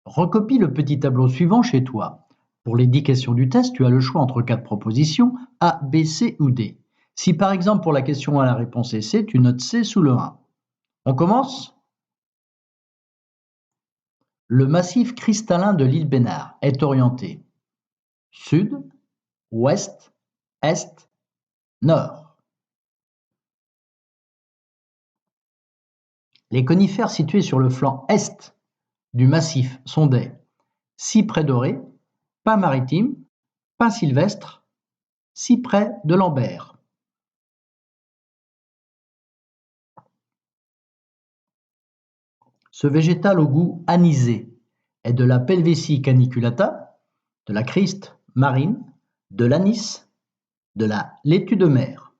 Recopie le petit tableau suivant chez toi. Pour les 10 questions du test, tu as le choix entre 4 propositions A, B, C ou D. Si par exemple pour la question A la réponse est C, tu notes C sous le 1. On commence? Le massif cristallin de l'île Bénard est orienté sud, ouest, est, nord. Les conifères situés sur le flanc est du massif sont des cyprès doré, pin maritime, pin sylvestre, cyprès de Lambert. Ce végétal au goût anisé est de la Pelvétie caniculata, de la Christ marine, de l'anis, de la laitue de mer.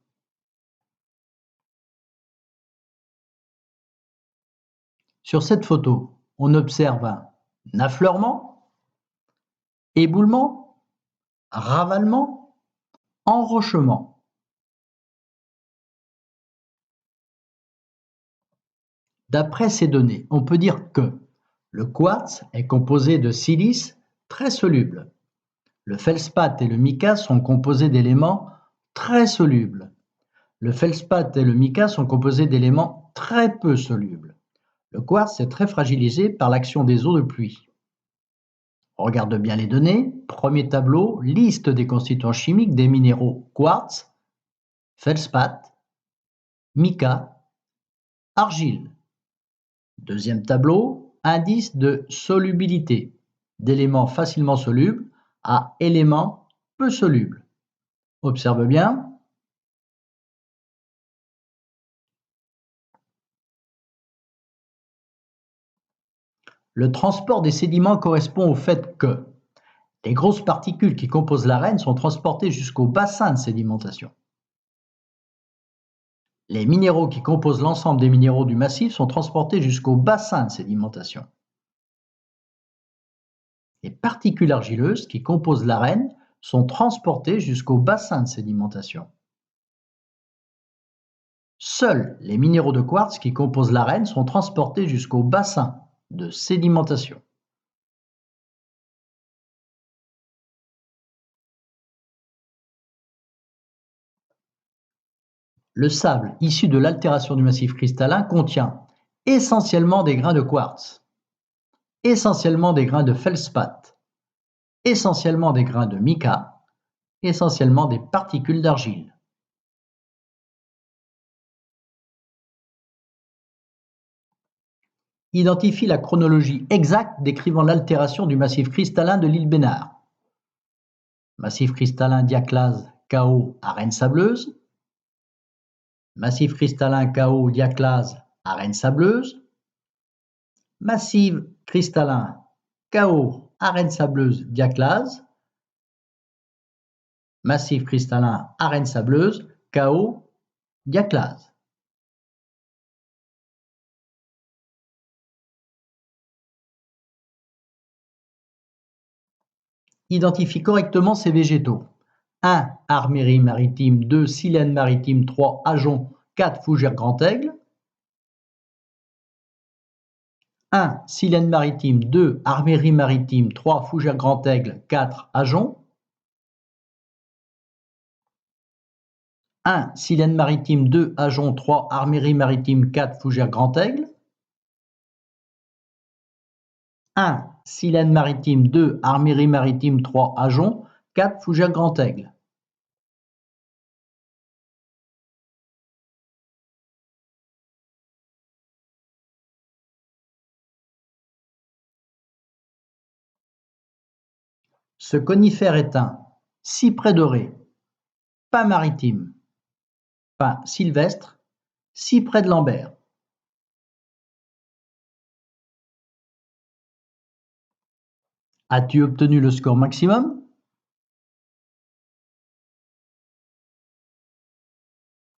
Sur cette photo, on observe un affleurement, éboulement, ravalement, enrochement. D'après ces données, on peut dire que le quartz est composé de silice très soluble. Le feldspath et le mica sont composés d'éléments très solubles. Le feldspath et le mica sont composés d'éléments très peu solubles. Le quartz est très fragilisé par l'action des eaux de pluie. On regarde bien les données. Premier tableau, liste des constituants chimiques des minéraux quartz, feldspath, mica, argile. Deuxième tableau, indice de solubilité d'éléments facilement solubles à éléments peu solubles. Observe bien. Le transport des sédiments correspond au fait que les grosses particules qui composent l'arène sont transportées jusqu'au bassin de sédimentation. Les minéraux qui composent l'ensemble des minéraux du massif sont transportés jusqu'au bassin de sédimentation. Les particules argileuses qui composent l'arène sont transportées jusqu'au bassin de sédimentation. Seuls les minéraux de quartz qui composent l'arène sont transportés jusqu'au bassin de sédimentation. Le sable issu de l'altération du massif cristallin contient essentiellement des grains de quartz, essentiellement des grains de feldspath, essentiellement des grains de mica, essentiellement des particules d'argile. Identifie la chronologie exacte décrivant l'altération du massif cristallin de l'île Bénard. Massif cristallin diaclase KO arène sableuse. Massif cristallin KO diaclase arène sableuse. Massif cristallin KO arène sableuse diaclase. Massif cristallin arène sableuse KO diaclase. Identifie correctement ces végétaux. 1. Armérie maritime, 2. Silène maritime, 3. Ajon, 4. Fougère grand aigle. 1. Silène maritime, 2. Armérie maritime, 3. Fougère grand aigle, 4. Ajon. 1. Silène maritime, 2. Ajon, 3. Armérie maritime, 4. Fougère grand aigle. 1. Silène maritime, 2. Armérie maritime, 3. Ajon, 4. Fougère grand aigle. Ce conifère est un cyprès doré, pin maritime, pin sylvestre, cyprès de Lambert. As-tu obtenu le score maximum?